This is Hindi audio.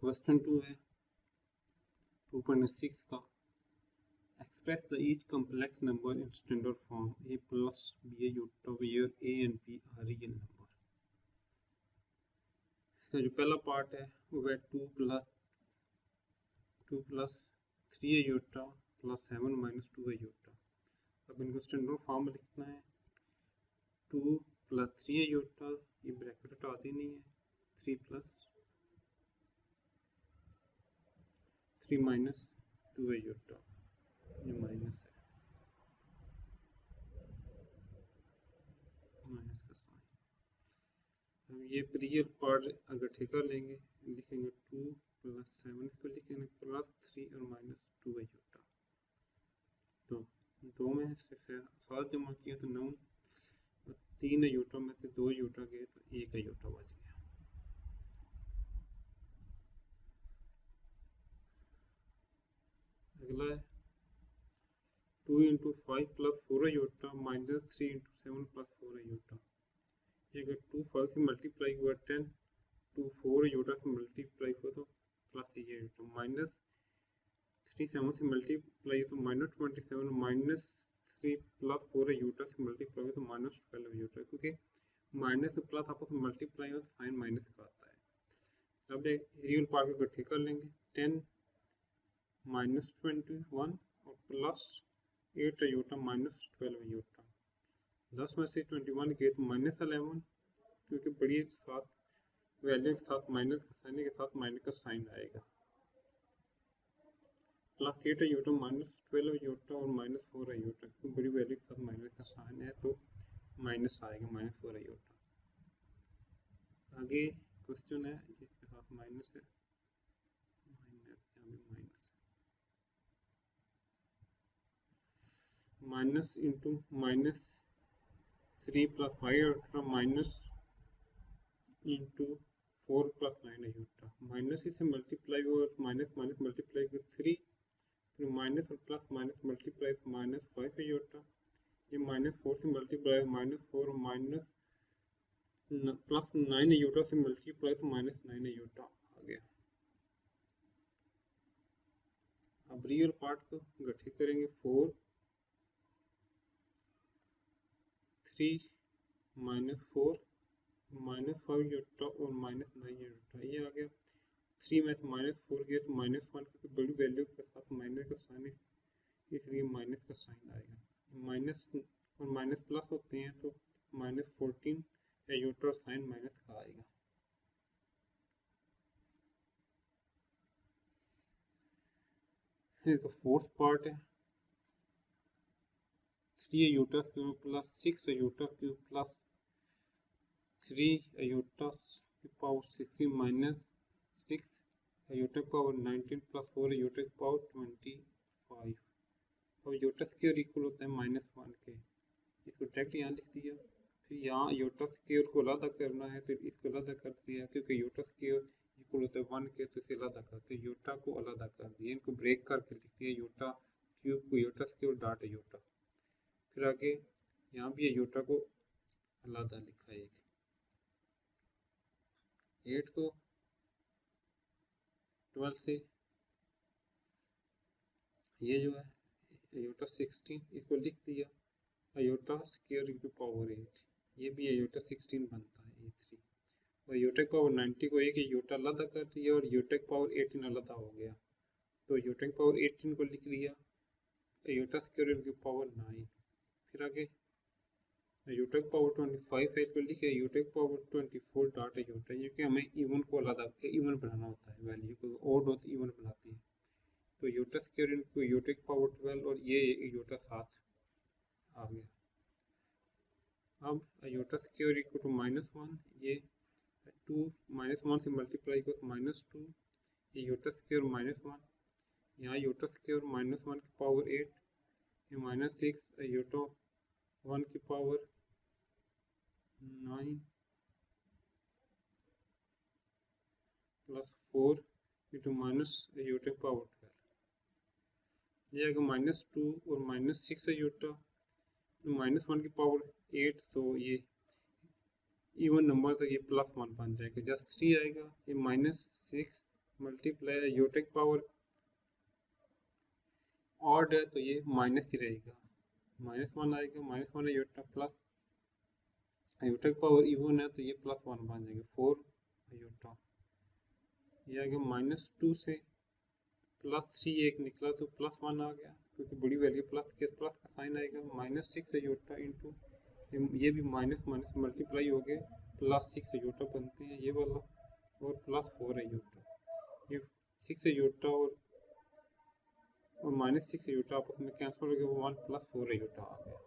क्वेश्चन 2 है 2.6 का express the each complex number in standard form a plus b a unit where a and b are real number। तो जो पहला पार्ट है वो है 2 plus 3 iota plus 7 minus 2 iota। अब इनको स्टैंडर्ड फॉर्म में लिखना है 2 plus 3 iota, ये ब्रैकेट हटाती नहीं है, 3 plus 3 minus 2 iota, ये माइनस है, माइनस का साइन। अब ये रियल पार्ट अगर ठेका लेंगे, लिखेंगे 2 plus 7, इसको लिखेंगे plus 3 और minus 2 iota। तो दो में से 7 जमा किया तो 9, 3 iota में से 2 iota गए तो 1 iota बच गया। अगला है 2 into 5 plus 4 iota minus 3 into 7 plus 4 iota। ये अगर 2 5 से मल्टीप्लाई हुआ 10, 2 4 iota से मल्टीप्लाई हुआ तो प्लस ये iota, माइनस 3 7 से मल्टीप्लाई तो माइनस 27, माइनस 3 प्लस 4 iota से मल्टीप्लाई हुआ तो माइनस 12 iota, क्योंकि माइनस से प्लस आपस में मल्टीप्लाई हो तो साइन माइनस का आता है। अब रियल पार्ट को इकट्ठे कर लेंगे, 10 minus 21 और प्लस 8 iota minus 12 iota। 10 में से 21 गए तो माइनस 11, क्योंकि बड़ी साथ वैल्यू के साथ माइनस का साइन के साथ माइनस का साइन आएगा, प्लस 8 iota minus 12 iota और माइनस 4 iota, क्योंकि बड़ी वैल्यू के साथ माइनस का साइन है तो माइनस आएगा, माइनस 4 iota। आगे क्वेश्चन है जिसके साथ माइनस है, minus into minus 3 plus 5 iota minus into 4 plus 9 iota। Minus से मल्टीप्लाई हुआ और माइनस माइनस मल्टीप्लाई कर 3, फिर माइनस और plus minus multiply minus 5 iota। ये माइनस 4 से multiply minus 4 minus plus 9 iota से मल्टीप्लाई तो माइनस 9 iota आ गया। अब रियल पार्ट को गठित करेंगे, 4 3 माइनस 4 माइनस 5 iota और माइनस 9 iota, ये आ गया। 3 में से माइनस 4 गया तो माइनस 1, क्योंकि बड़ी वैल्यू के साथ माइनस का साइन है इसलिए माइनस का साइन आएगा। माइनस और माइनस प्लस होते हैं तो माइनस 14 iota और साइन माइनस का आएगा। फिर फोर्थ पार्ट है 3 iota cube plus 6 iota cube plus 3 iota की power 16 minus 6 iota power 19 plus 4 iota की पावर 25। और iota स्क्वायर इक्वल होता है -1 के, इसको डायरेक्ट यहाँ लिख दिया। फिर यहाँ iota स्क्वायर को अलग करना है तो इसको अलग कर दिया, क्योंकि iota स्क्वायर इक्वल होता है 1 के, तो इसे अलग करते हैं, iota को अलग कर दिया। इनको ब्रेक करके लिख दिया, iota क्यूब को iota स्क्वायर डॉट iota। फिर आगे यहाँ भी iota को अलग लिखा है, 8 को 12 से ये जो है iota 16 इसको लिख दिया, iota स्क्वायर इंटू पावर 8, ये भी iota 16 बनता है 3। और iota पावर 90 को एक iota अलग कर दिया और iota पावर 18 अलग हो गया, तो iota पावर 18 को लिख दिया iota स्क्वायर इंटू पावर 9। फिर आगे iota पावर 25 है, इसको लिखे iota पावर 24 डॉट iota, ये कि हमें इवन को अलग इवन बनाना होता है, वैल्यू को ओड होती इवन बनाती है। तो iota square into iota power 12 और ये iota 7 आ गया। अब iota स्क्वायर इक्वल टू -1, ये 2 -1 से मल्टीप्लाई को -2, ये iota स्क्वायर -1, यहाँ iota स्क्वायर -1 की पावर 8, ये -6 iota 1 की power 9 plus 4 into minus iota power 12, ये आएगा -2 और -6 iota -1 की पावर 8, तो ये इवन नंबर तो ये +1 बन जाएगा, जस्ट 3 आएगा। ये -6 मल्टीप्लाई अयोटा की पावर ऑड है तो ये माइनस ही रहेगा, -1 आएगा, -1 अयोटा प्लस अयोटा की पावर इवन है तो ये +1 बन जाएगा 4 अयोटा। ये आ गया -2 से +3 एक निकला तो +1 आ गया, क्योंकि बड़ी वैल्यू प्लस के प्लस का साइन आएगा। -6 अयोटा इंटू ये भी माइनस माइनस मल्टीप्लाई हो गए, +6 अयोटा बनते हैं ये वाला, और +4 अयोटा। ये 6 अयोटा और -6 अयोटा आपस में कैंसिल हो गया, 1 + 4 अयोटा आ गया।